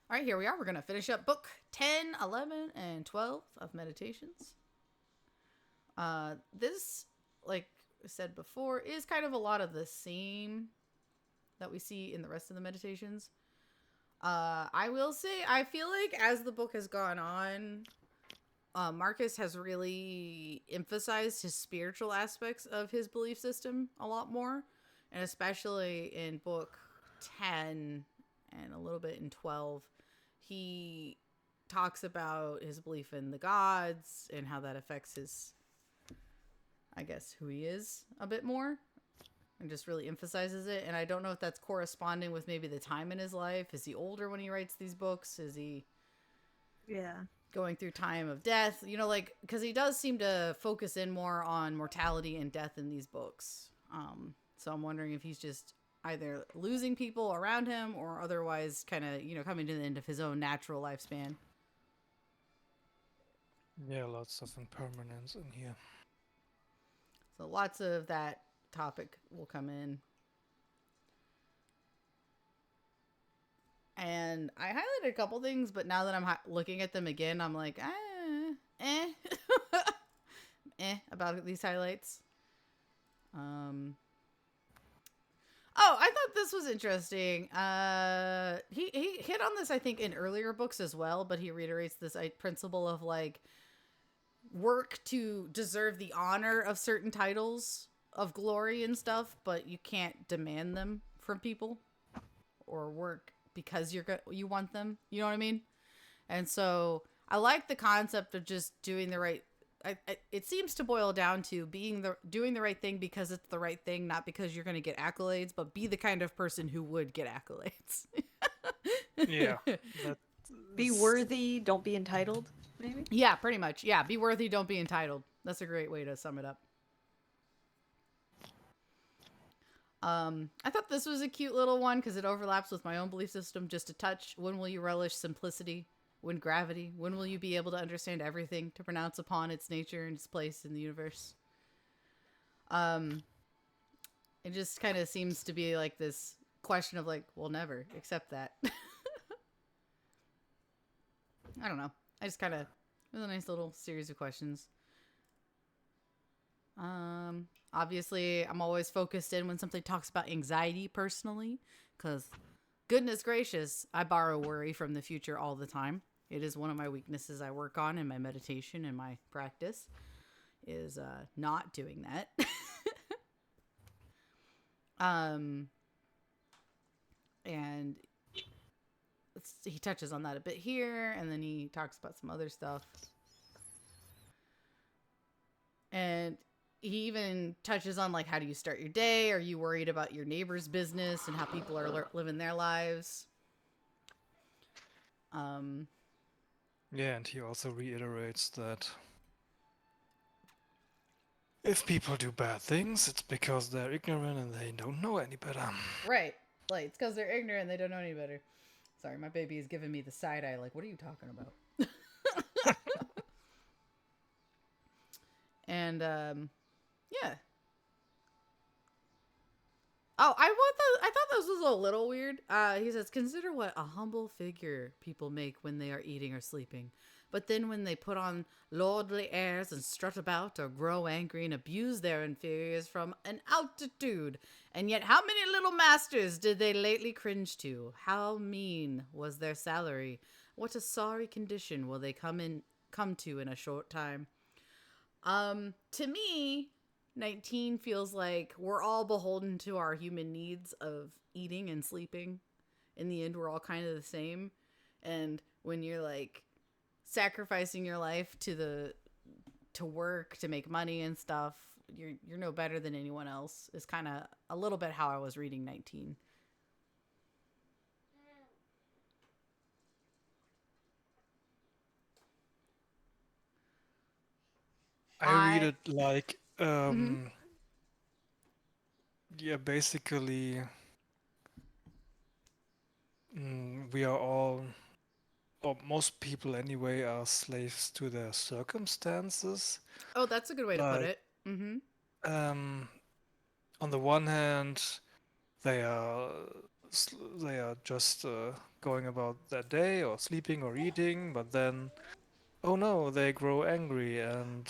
All right, here we are. We're going to finish up book 10, 11, and 12 of Meditations. This, like I said before, is kind of a lot of the same that we see in the rest of the meditations. I will say, I feel like as the book has gone on, Marcus has really emphasized his spiritual aspects of his belief system a lot more. And especially in book 10 and a little bit in 12, he talks about his belief in the gods and how that affects his, I guess, who he is a bit more, and just really emphasizes it. And I don't know if that's corresponding with maybe the time in his life. Is he older when he writes these books? Is he going through time of death? You know, like, because he does seem to focus in more on mortality and death in these books. So I'm wondering if he's just either losing people around him or otherwise kind of, you know, coming to the end of his own natural lifespan. Yeah, lots of impermanence in here. So lots of that topic will come in. And I highlighted a couple things, but now that I'm looking at them again, I'm like, about these highlights. Oh, I thought this was interesting. He hit on this, I think, in earlier books as well, but he reiterates this principle of like work to deserve the honor of certain titles of glory and stuff, but you can't demand them from people or work because you want them. You know what I mean? And so I like the concept of just doing the right. It seems to boil down to doing the right thing because it's the right thing, not because you're going to get accolades, but be the kind of person who would get accolades. Yeah, that Be is. worthy, don't be entitled, maybe? Yeah, pretty much. Yeah, be worthy, don't be entitled. That's a great way to sum it up. I thought this was a cute little one because it overlaps with my own belief system just a touch. When will you relish simplicity? When gravity? When will you be able to understand everything, to pronounce upon its nature and its place in the universe? Um, it just kind of seems to be like this question of like, we'll never accept that. I don't know. I just kind of, it was a nice little series of questions. Obviously, I'm always focused in when something talks about anxiety personally, because goodness gracious, I borrow worry from the future all the time. It is one of my weaknesses I work on in my meditation and my practice, is not doing that. um, and he touches on that a bit here, and then he talks about some other stuff. And he even touches on like, how do you start your day? Are you worried about your neighbor's business and how people are living their lives? Yeah, and he also reiterates that if people do bad things, it's because they're ignorant and they don't know any better. Right. Like, it's because they're ignorant and they don't know any better. Sorry, my baby is giving me the side eye. Like, what are you talking about? And yeah. Oh, I thought this was a little weird. He says, consider what a humble figure people make when they are eating or sleeping. But then when they put on lordly airs and strut about or grow angry and abuse their inferiors from an altitude. And yet how many little masters did they lately cringe to? How mean was their salary? What a sorry condition will they come to in a short time? To me, 19 feels like we're all beholden to our human needs of eating and sleeping. In the end, we're all kind of the same. And when you're like sacrificing your life to work, to make money and stuff, you're no better than anyone else. Is kind of a little bit how I was reading 19. I read I it like, mhm. yeah, basically, we are all, or most people anyway, are slaves to their circumstances. Oh, that's a good way to put Like, it. Mhm. um, on the one hand, they are they are just going about their day or sleeping or eating, but then, oh no, they grow angry and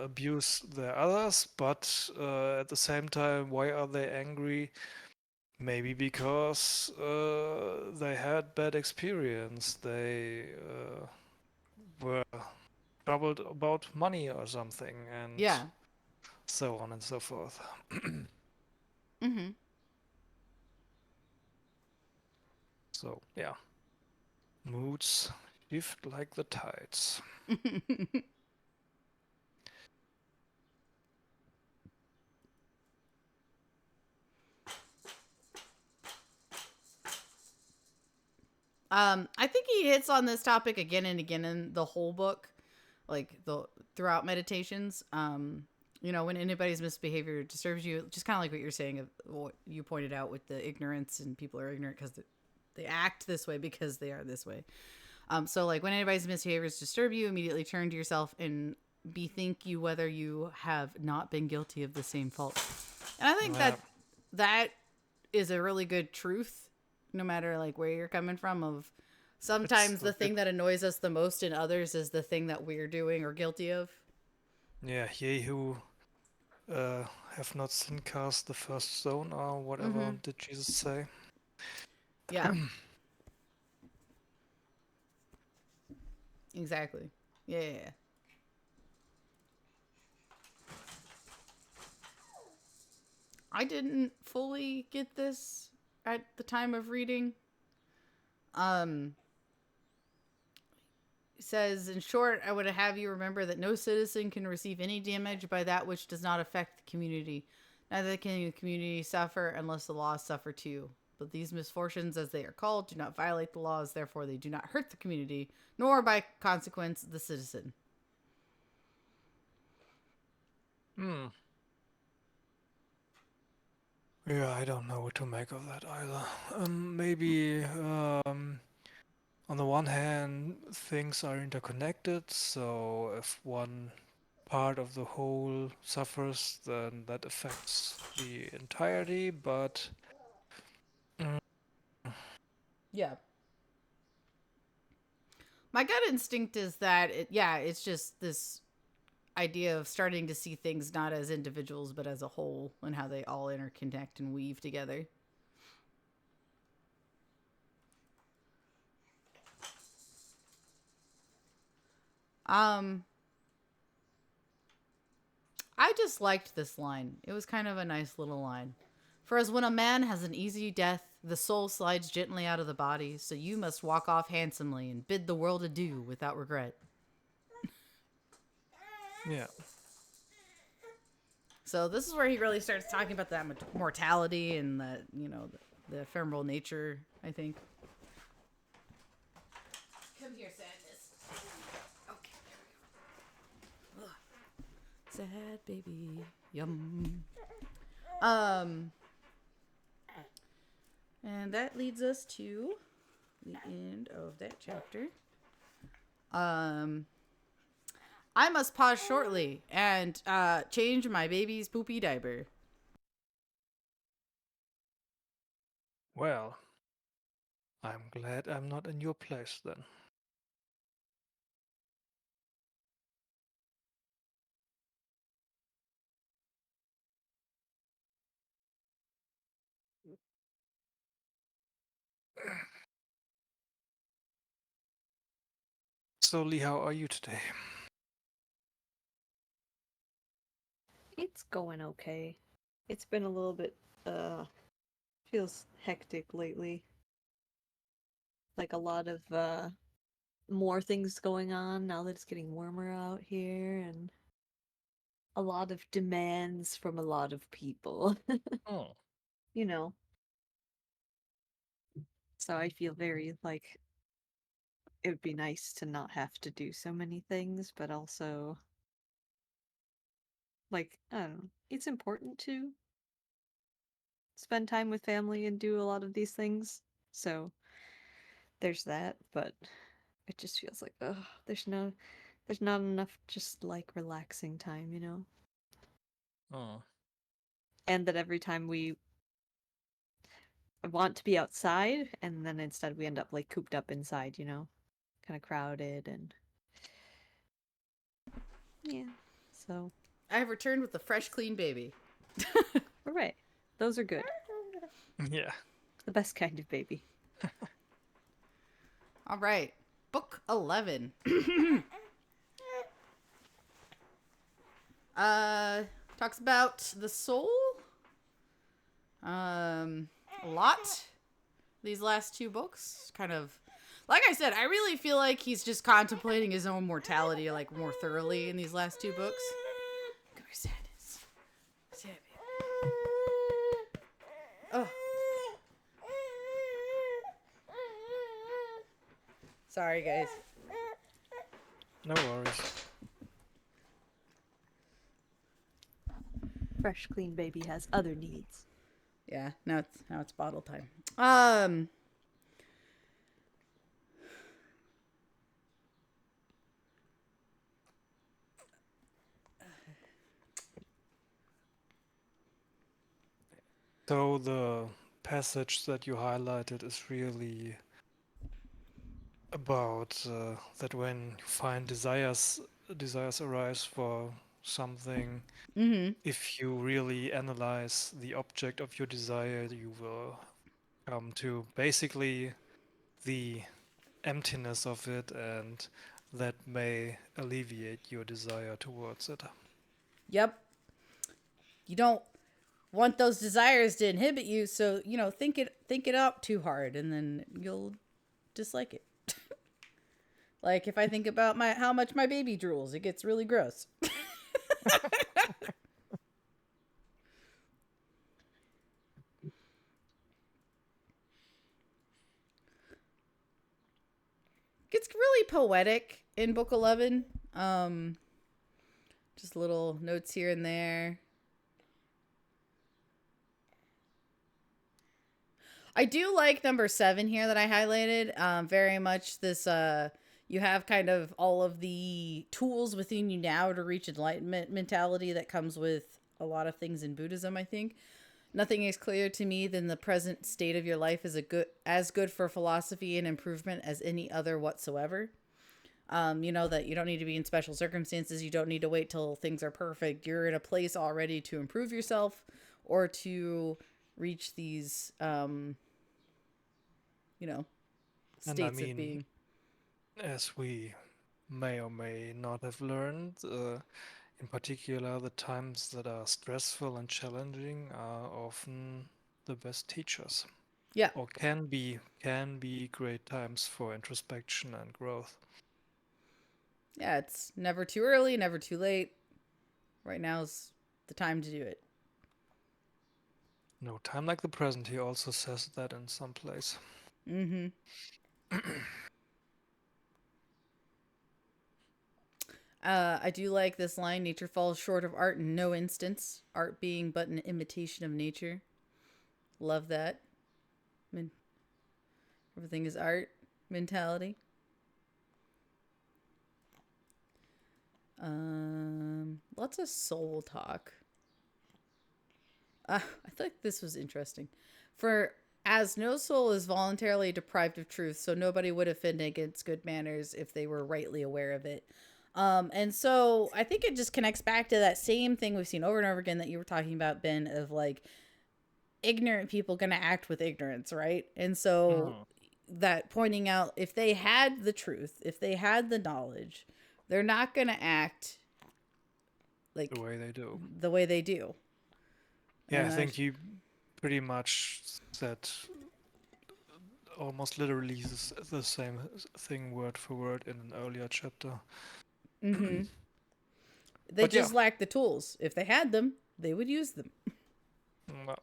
abuse their others. But at the same time, why are they angry? Maybe because they had bad experience. They were troubled about money or something, and Yeah. so on and so forth. Mm-hmm. So yeah, moods shift like the tides. I think he hits on this topic again and again in the whole book, like the throughout meditations. You know, when anybody's misbehavior disturbs you, just kind of like what you're saying of what you pointed out with the ignorance and people are ignorant because they act this way because they are this way. So like when anybody's misbehaviors disturb you, immediately turn to yourself and bethink you whether you have not been guilty of the same fault. And I think Yeah, that is a really good truth, no matter like where you're coming from. Of it's sometimes a the bit. thing that annoys us the most in others is the thing that we're doing or guilty of. Yeah, ye who uh, have not sinned cast the first stone, or whatever Mm-hmm. did Jesus say? Yeah, exactly. Yeah, yeah, yeah. I didn't fully get this at the time of reading. Um, says, in short, I would have you remember that no citizen can receive any damage by that which does not affect the community. Neither can the community suffer unless the laws suffer too. But these misfortunes, as they are called, do not violate the laws, therefore they do not hurt the community, nor by consequence the citizen. Hmm. Yeah, I don't know what to make of that either. Maybe on the one hand, things are interconnected, so if one part of the whole suffers, then that affects the entirety, but mm, Yeah. My gut instinct is that it's just this idea of starting to see things not as individuals but as a whole and how they all interconnect and weave together. Um I just liked this line. It was kind of a nice little line. For as when a man has an easy death, the soul slides gently out of the body, so you must walk off handsomely and bid the world adieu without regret. yeah. So this is where he really starts talking about that mortality and the, the ephemeral nature, I think. Come here, sadness. Okay, there we go. Ugh. Sad baby. Yum. Um, and that leads us to the end of that chapter. Um, I must pause shortly and change my baby's poopy diaper. Well, I'm glad I'm not in your place then. So, Lee, how are you today? It's going okay. It's been a little bit, feels hectic lately. Like a lot of, more things going on now that it's getting warmer out here, and a lot of demands from a lot of people, Oh, you know. So I feel very like it would be nice to not have to do so many things, but also like, I don't know, it's important to spend time with family and do a lot of these things. So there's that, but it just feels like, oh, there's not enough just like relaxing time, you know? oh. And that every time we want to be outside, and then instead we end up like cooped up inside, kind of crowded and yeah. So, I have returned with a fresh, clean baby. all right, those are good. Yeah. The best kind of baby. All right. Book 11. Talks about the soul. A lot. These last two books kind of, like I said, I really feel like he's just contemplating his own mortality like more thoroughly in these last two books. Come here, Sadness. Sadness. Oh. Sorry, guys. No worries. Fresh, clean baby has other needs. Yeah, now it's bottle time. So the passage that you highlighted is really about that when you find desires arise for something, if you really analyze the object of your desire, you will come to basically the emptiness of it, and that may alleviate your desire towards it. Yep. You don't want those desires to inhibit you, so think it out too hard, and then you'll dislike it. Like if I think about how much my baby drools, it gets really gross. Gets really poetic in book 11. Just little notes here and there. I do like number 7 here that I highlighted. Very much this, you have kind of all of the tools within you now to reach enlightenment mentality that comes with a lot of things in Buddhism, I think. Nothing is clearer to me than the present state of your life is as good for philosophy and improvement as any other whatsoever. That you don't need to be in special circumstances. You don't need to wait till things are perfect. You're in a place already to improve yourself or to reach these, And I states mean, of being. as we may or may not have learned, in particular, the times that are stressful and challenging are often the best teachers. Yeah. Or can be great times for introspection and growth. Yeah, it's never too early, never too late. Right now's the time to do it. No time like the present, he also says that in some place. Mm-hmm. I do like this line, nature falls short of art in no instance, art being but an imitation of nature. Love that. I mean, everything is art mentality. Lots of soul talk. I thought this was interesting. For as no soul is voluntarily deprived of truth, so nobody would offend against good manners if they were rightly aware of it. And so I think it just connects back to that same thing we've seen over and over again that you were talking about, Ben, of like ignorant people going to act with ignorance, right? And so that pointing out if they had the truth, if they had the knowledge, they're not going to act like the way they do. The way they do. Yeah, I think you pretty much said almost literally the same thing word for word in an earlier chapter. Mm-hmm. They just lack the tools. If they had them, they would use them. Well.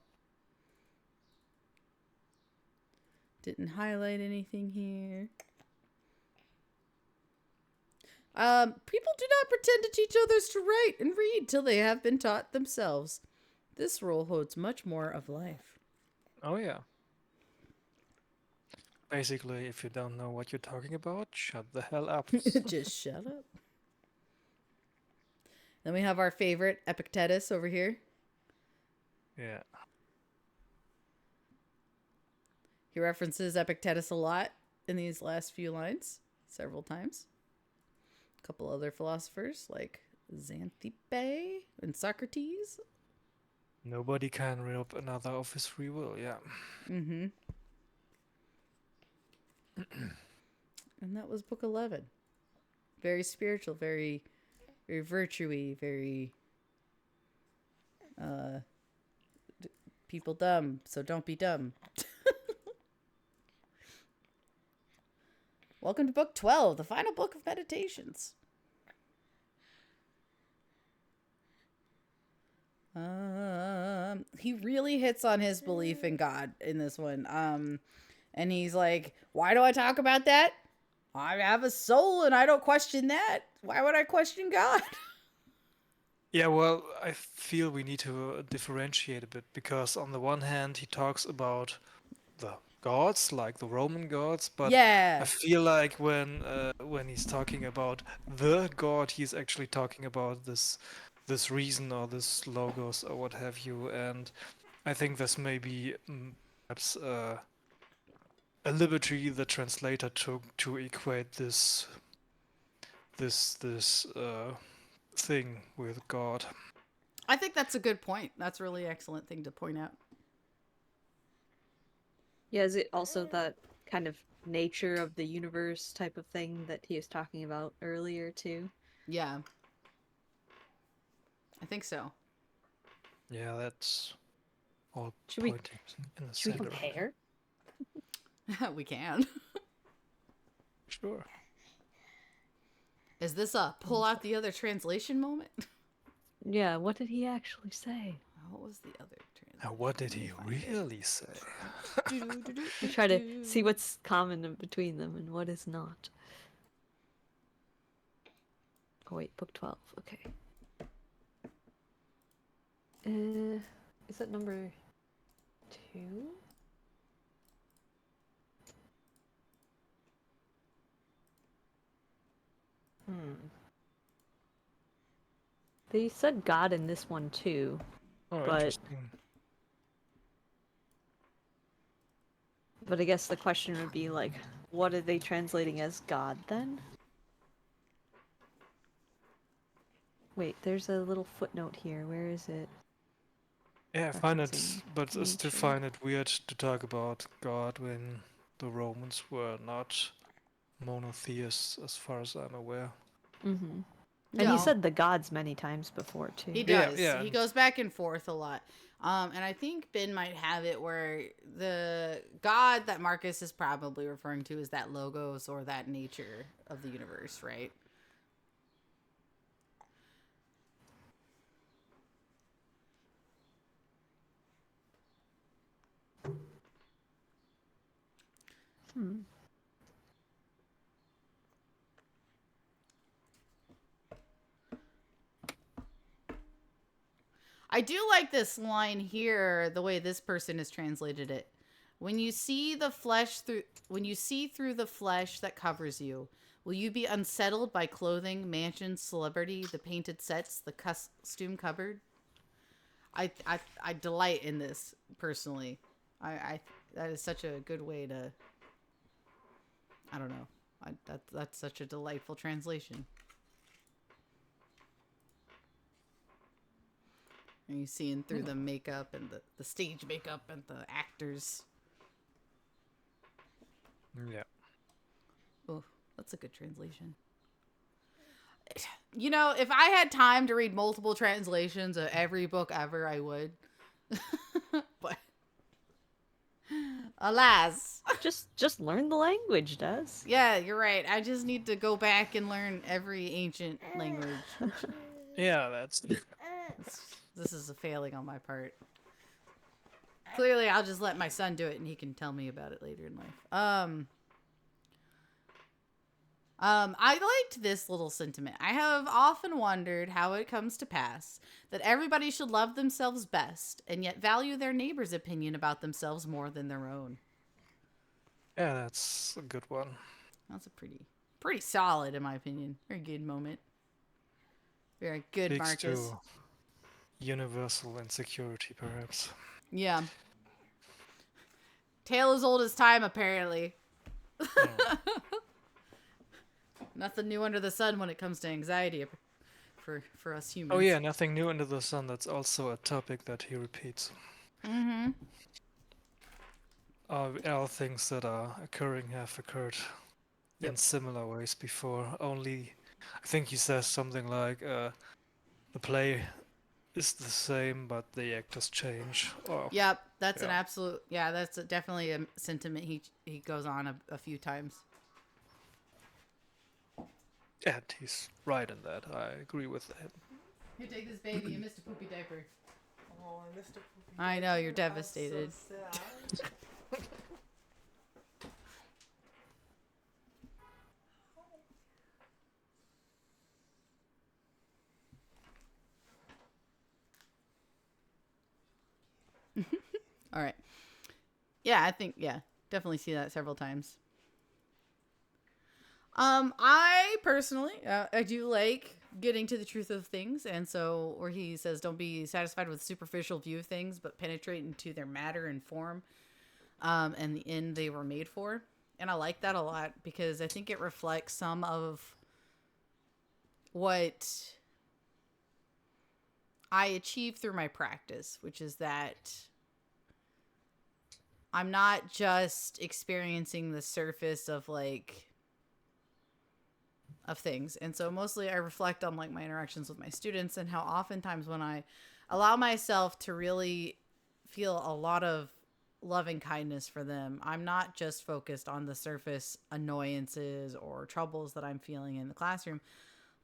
Didn't highlight anything here. People do not pretend to teach others to write and read till they have been taught themselves. This rule holds much more of life. Oh, yeah. Basically, if you don't know what you're talking about, shut the hell up. Just shut up. Then we have our favorite Epictetus over here. Yeah. He references Epictetus a lot in these last few lines, several times. A couple other philosophers like Xanthippe and Socrates. Nobody can rob another of his free will, yeah. Mm-hmm. And that was book 11. Very spiritual, very, very virtue-y, very people dumb, so don't be dumb. Welcome to book 12, the final book of meditations. He really hits on his belief in God in this one. And he's like, why do I talk about that? I have a soul and I don't question that. Why would I question God? Yeah, well, I feel we need to differentiate a bit because on the one hand, he talks about the gods, like the Roman gods, but I Yeah. feel like when he's talking about the god, he's actually talking about this reason or this logos or what have you, and I think this may be perhaps a liberty the translator took to equate this thing with God. I think that's a good point. That's a really excellent thing to point out. Yeah, is it also that kind of nature of the universe type of thing that he was talking about earlier too? Yeah. I think so. Yeah, that's all Should we pointing in the should we same direction. compare? We can. Sure. Is this a pull out the other translation moment? Yeah, what did he actually say? What was the other translation? Now, what did he really say? We try to see what's common in between them and what is not. Oh wait, book 12. Okay. Is that number 2? They said God in this one too, Oh, but interesting. I guess the question would be like, what are they translating as God then? Wait, there's a little footnote here. Where is it? Yeah, I find it, Referencing but I still nature. find it weird to talk about God when the Romans were not monotheists, as far as I'm aware. Mm-hmm. No. And he said the gods many times before too. He Yeah, does. yeah, He and- goes back and forth a lot. And I think Ben might have it where the God that Marcus is probably referring to is that logos or that nature of the universe, right? I do like this line here, the way this person has translated it. When you see the flesh when you see through the flesh that covers you, will you be unsettled by clothing, mansions, celebrity, the painted sets, the costume cupboard? I delight in this personally. I that is such a good way to. I don't know. That's such a delightful translation. And you seeing through the makeup and the stage makeup and the actors. yeah. Oh, that's a good translation. You know, if I had time to read multiple translations of every book ever, I would. But alas. Just learn the language, Des. Yeah, you're right. I just need to go back and learn every ancient language. Yeah, that's This is a failing on my part. Clearly, I'll just let my son do it, and he can tell me about it later in life. I liked this little sentiment. I have often wondered how it comes to pass that everybody should love themselves best, and yet value their neighbor's opinion about themselves more than their own. yeah, that's a good one. That's a pretty solid, in my opinion. Very good moment. Very good, Speaks Marcus. to universal insecurity, perhaps. Yeah. Tale as old as time, apparently. Hmm. Nothing new under the sun when it comes to anxiety for us Oh humans. yeah, nothing new under the sun. That's also a topic that he repeats. Mm-hmm. All things that are occurring have occurred in Yep. similar ways before. Only, I think he says something like, "The play is the same, but the actors change." Oh, Yep. That's an yeah, absolute. Yeah, that's definitely a sentiment he goes on a few times. and he's right in that. I agree with him. Here, take this baby. You missed a poopy diaper. Oh, I missed a poopy I know, you're diaper. That's devastated. so sad. All right. Yeah, I think definitely see that several times. I personally, I do like getting to the truth of things, and so where he says, "Don't be satisfied with superficial view of things, but penetrate into their matter and form, and the end they were made for." And I like that a lot because I think it reflects some of what I achieve through my practice, which is that I'm not just experiencing the surface of things. And so mostly I reflect on like my interactions with my students and how oftentimes when I allow myself to really feel a lot of loving kindness for them, I'm not just focused on the surface annoyances or troubles that I'm feeling in the classroom,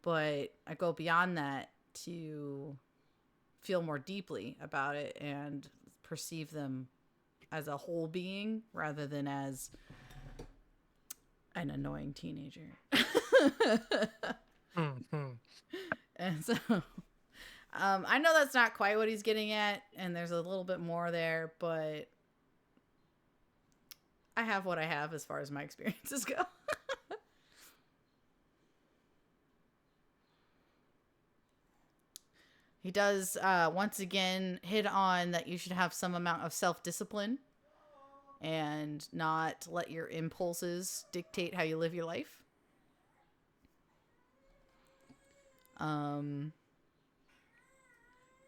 but I go beyond that to feel more deeply about it and perceive them as a whole being rather than as an annoying teenager. Hmm. And so I know that's not quite what he's getting at, and there's a little bit more there, but I have what I have as far as my experiences go. He does once again hit on that you should have some amount of self discipline and not let your impulses dictate how you live your life. Um,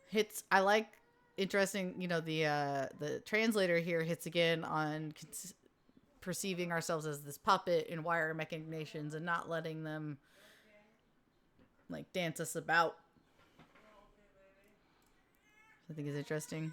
hits I like interesting. The translator here hits again on perceiving ourselves as this puppet in wire machinations and not letting them like dance us about. I think is interesting.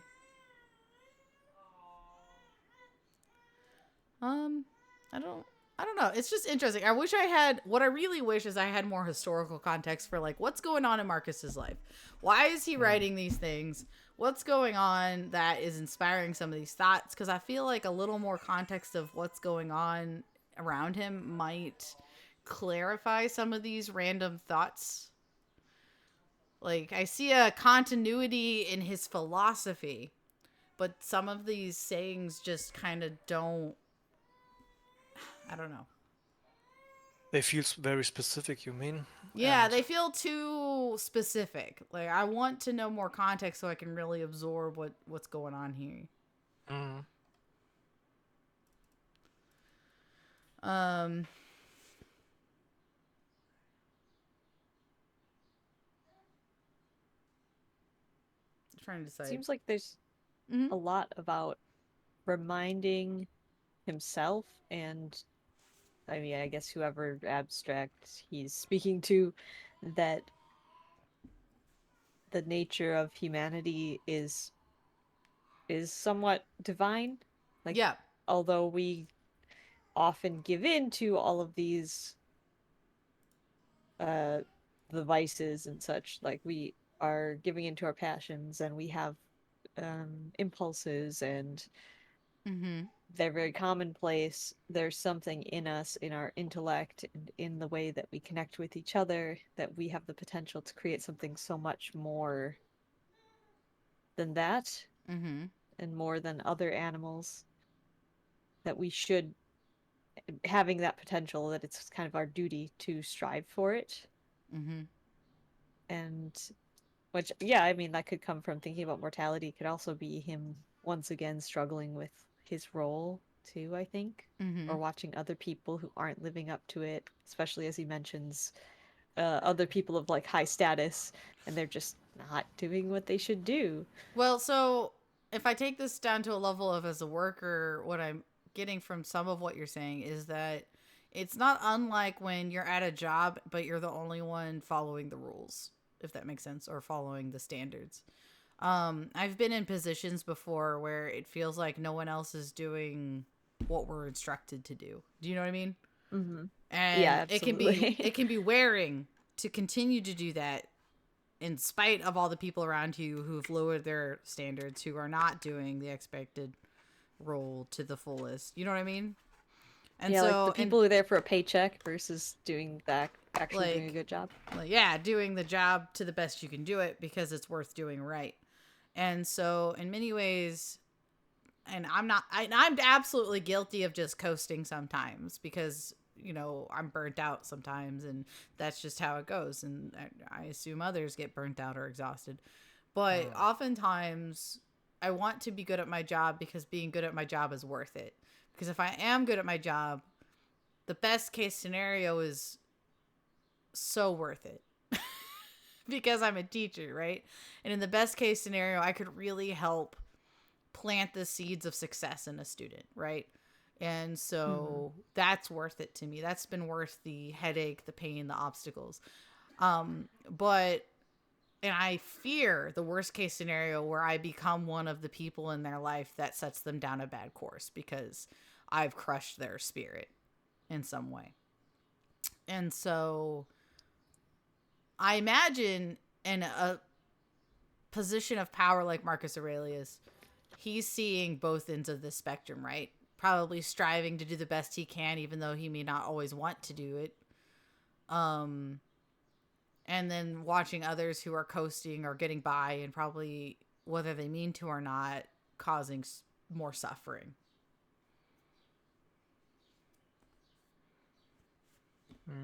Um, I don't. I don't know. It's just interesting. I wish I had. What I really wish is I had more historical context for like what's going on in Marcus's life. Why is he writing these things? What's going on that is inspiring some of these thoughts? Because I feel like a little more context of what's going on around him might clarify some of these random thoughts. Like I see a continuity in his philosophy, but some of these sayings just kind of don't. I don't know. They feel very specific, you mean? Yeah, And they feel too specific. Like I want to know more context so I can really absorb what's going on here. mm, Um trying to decide. Seems like there's Mhm. a lot about reminding himself and I mean, I guess whoever abstract he's speaking to, that the nature of humanity is somewhat divine. Like, Yeah. although we often give in to all of these uh the vices and such, like we are giving into our passions and we have impulses and Mhm. they're very commonplace. There's something in us, in our intellect, and in the way that we connect with each other, that we have the potential to create something so much more than that, Mhm. and more than other animals, that we should, having that potential, that it's kind of our duty to strive for it. Mhm. And which, yeah, I mean, that could come from thinking about mortality, it could also be him once again struggling with his role too, I think. Mm-hmm. Or watching other people who aren't living up to it, especially as he mentions other people of like high status, and they're just not doing what they should do. Well, so if I take this down to a level of as a worker, what I'm getting from some of what you're saying is that it's not unlike when you're at a job, but you're the only one following the rules, if that makes sense, or following the standards. I've been in positions before where it feels like no one else is doing what we're instructed to do. Do you know what I mean? Mm-hmm. Yeah, And absolutely. it can be wearing to continue to do that in spite of all the people around you who've lowered their standards, who are not doing the expected role to the fullest. You know what I mean? And Yeah, like the so, and people who are there for a paycheck versus doing that, actually doing a like, good job. yeah, doing the job to the best you can do it because it's worth doing right. And so, in many ways, and I'm absolutely guilty of just coasting sometimes because I'm burnt out sometimes, and that's just how it goes. And I assume others get burnt out or exhausted, but oftentimes I want to be good at my job because being good at my job is worth it. Because if I am good at my job, the best case scenario is so worth it. Because I'm a teacher, right? And in the best case scenario, I could really help plant the seeds of success in a student, right? And so that's worth it to me. That's been worth the headache, the pain, the obstacles. But and I fear the worst case scenario where I become one of the people in their life that sets them down a bad course because I've crushed their spirit in some way. And so I imagine in a position of power like Marcus Aurelius, he's seeing both ends of the spectrum, right? Probably striving to do the best he can, even though he may not always want to do it. And then watching others who are coasting or getting by, and probably, whether they mean to or not, causing more suffering.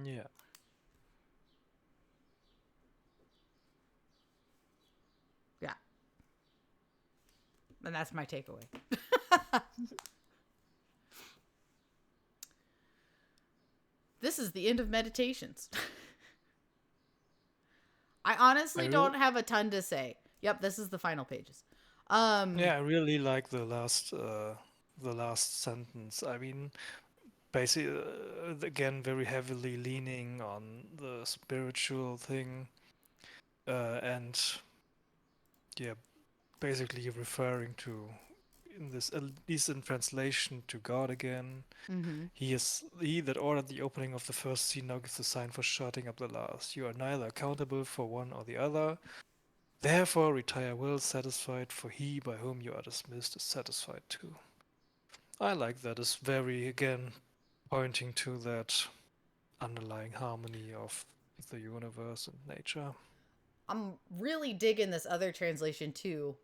Yeah. Yeah. And that's my takeaway. This is the end of meditations. I honestly don't have a ton to say. Yep, this is the final pages. Yeah, I really like the last sentence. I mean, basically, again, very heavily leaning on the spiritual thing, and yeah, basically referring to, in this, at least in translation, to God again. Mm-hmm. He that ordered the opening of the first scene now gives the sign for shutting up the last. You are neither accountable for one or the other. Therefore retire well satisfied, for he by whom you are dismissed is satisfied too. I like that. It's very, again, pointing to that underlying harmony of the universe and nature. I'm really digging this other translation too.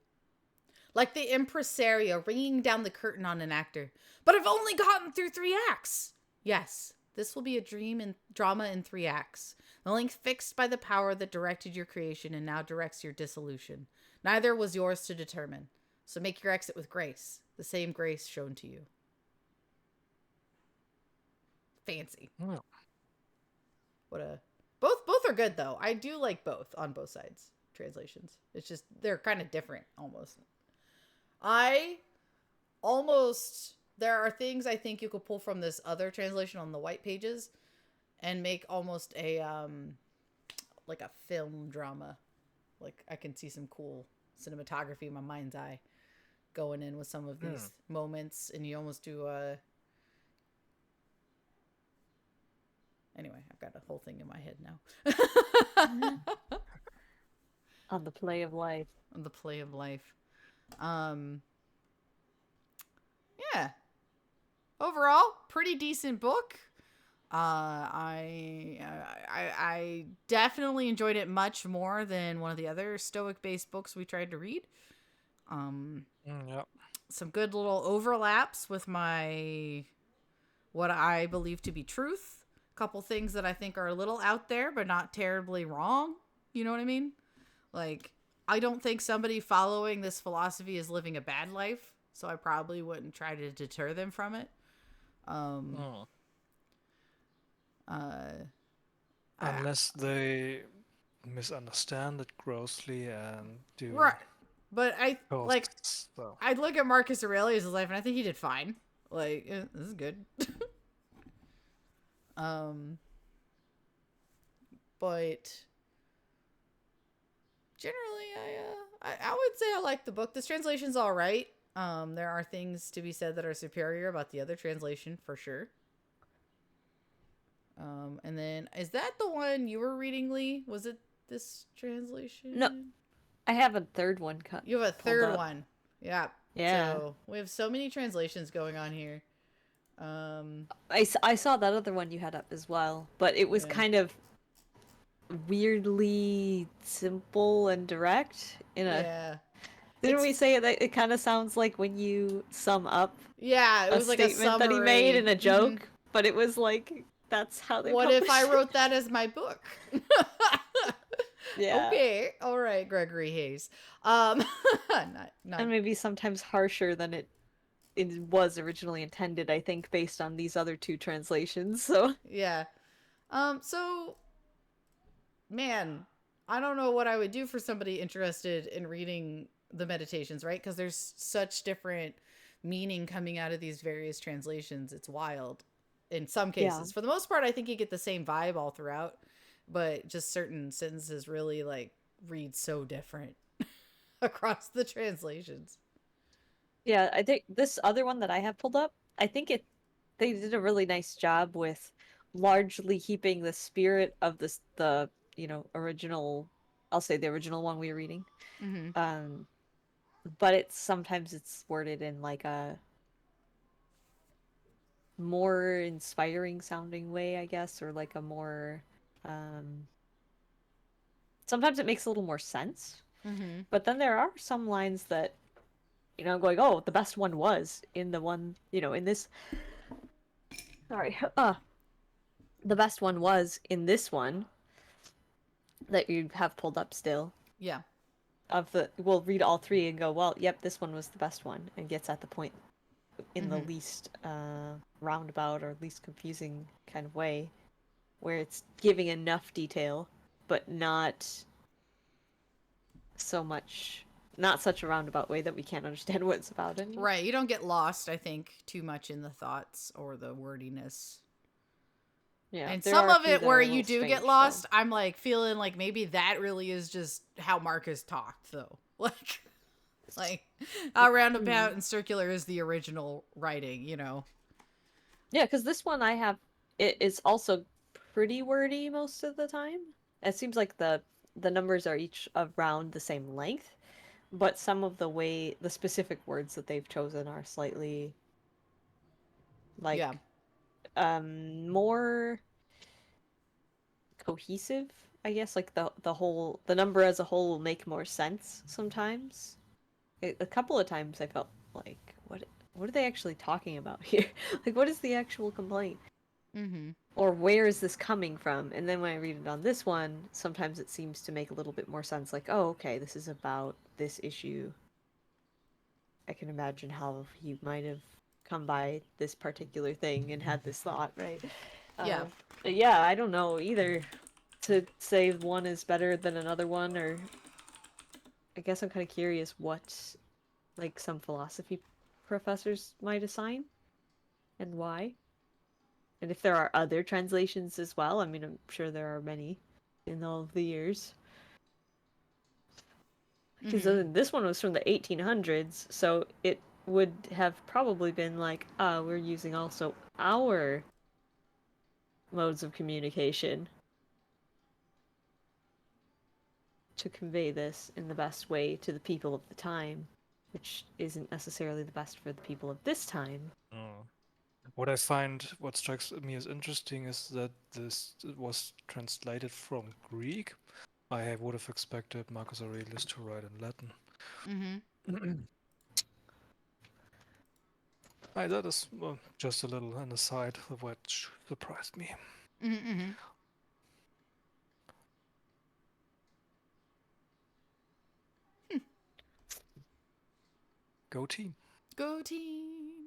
Like the impresario ringing down the curtain on an actor. But I've only gotten through 3 acts. Yes, this will be a drama in 3 acts. The length fixed by the power that directed your creation and now directs your dissolution. Neither was yours to determine. So make your exit with grace, the same grace shown to you. Fancy. Well, Both are good though. I do like both on both sides translations. It's just they're kind of different almost. There are things I think you could pull from this other translation on the white pages and make almost a like a film drama. Like I can see some cool cinematography in my mind's eye going in with some of these moments, and you almost do a. Anyway, I've got a whole thing in my head now. On the play of life. On the play of life. Yeah. Overall, pretty decent book. I definitely enjoyed it much more than one of the other Stoic-based books we tried to read. yeah. Some good little overlaps with what I believe to be truth. A couple things that I think are a little out there, but not terribly wrong. You know what I mean? Like, I don't think somebody following this philosophy is living a bad life. so I probably wouldn't try to deter them from it. Oh. Uh, Unless they misunderstand it grossly and do right, but cause so. I'd look at Marcus Aurelius' life, and I think he did fine. Like, this is good. um, but generally, I would say I like the book. This translation's all right. There are things to be said that are superior about the other translation for sure. And then is that the one you were reading, Lee? Was it this translation? No, I have a third one cut. You have a third one. Yeah. Yeah. So we have so many translations going on here. I saw that other one you had up as well, but it was Yeah. kind of weirdly simple and direct in a Yeah. Didn't we say that it kind of sounds like when you sum up Yeah, it a was like a statement summary that he made in a joke, Mhm. but it was like that's how they What if I published it. wrote that as my book? Yeah. Okay. All right, Gregory Hayes. Not And maybe sometimes harsher than it was originally intended, I think, based on these other two translations. So yeah. So man, I don't know what I would do for somebody interested in reading the meditations, right? Because there's such different meaning coming out of these various translations. It's wild in some cases. Yeah. For the most part, I think you get the same vibe all throughout, but just certain sentences really like read so different across the translations. yeah, I think this other one that I have pulled up, I think they did a really nice job with largely keeping the spirit of the original, I'll say the original one we were reading. Mm-hmm. But it's worded in like a more inspiring sounding way, I guess, or like a more sometimes it makes a little more sense. Mm-hmm. But then there are some lines that going, oh, the best one was in the one, in this sorry. The best one was in this one that you have pulled up still. Yeah. We'll read all three and go, well, yep, this one was the best one, and gets at the point in the Mm-hmm. least roundabout or least confusing kind of way, where it's giving enough detail, but not such a roundabout way that we can't understand what it's about anymore. Right. You don't get lost, I think, too much in the thoughts or the wordiness. Yeah, And there some are a of few it that where are a you little do get strange, lost, though. I'm like feeling like maybe that really is just how Marcus talked, though. Like how roundabout and circular is the original writing, Yeah, because this one I have, it is also pretty wordy most of the time. It seems like the numbers are each around the same length, but some of the specific words that they've chosen are slightly like Yeah. more cohesive, I guess. Like the number as a whole will make more sense sometimes. A couple of times I felt like what are they actually talking about here? Like, what is the actual complaint? Mm-hmm. Or where is this coming from? And then when I read it on this one, sometimes it seems to make a little bit more sense. Like, oh, okay, this is about this issue. I can imagine how he might have come by this particular thing and had this thought, right? Yeah. But yeah, I don't know either to say one is better than another one, or I guess I'm kind of curious what like some philosophy professors might assign and why. And if there are other translations as well, I mean, I'm sure there are many in all of the years. Because Mm-hmm. this one was from the 1800s, so it would have probably been like, we're using also our modes of communication to convey this in the best way to the people of the time, which isn't necessarily the best for the people of this time. Oh. What strikes me as interesting is that this was translated from Greek. I would have expected Marcus Aurelius to write in Latin. Mm-hmm. That is just a little an aside, which surprised me. Mm-hmm. Go team. Go team.